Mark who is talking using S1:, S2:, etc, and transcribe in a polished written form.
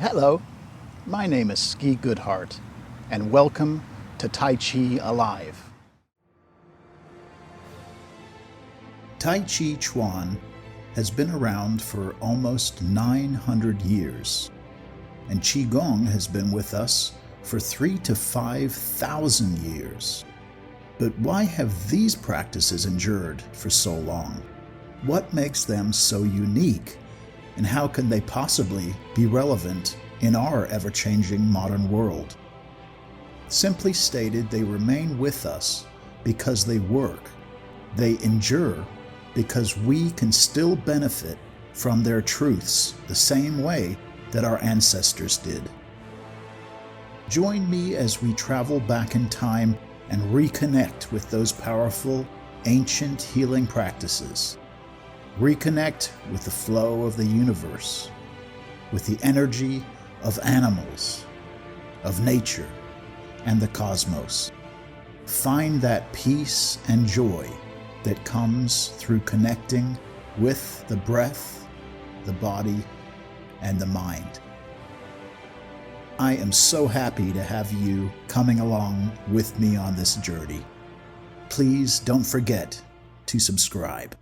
S1: Hello, my name is Skee Goedhart, and welcome to Taiji Alive. Taiji Ch'uan has been around for almost 900 years, and Qigong has been with us for 3,000 to 5,000 years. But why have these practices endured for so long? What makes them so unique, and how can they possibly be relevant in our ever-changing modern world? Simply stated, they remain with us because they work. They endure because we can still benefit from their truths the same way that our ancestors did. Join me as we travel back in time and reconnect with those powerful, ancient healing practices. Reconnect with the flow of the universe, with the energy of animals, of nature, and the cosmos. Find that peace and joy that comes through connecting with the breath, the body, and the mind. I am so happy to have you coming along with me on this journey. Please don't forget to subscribe.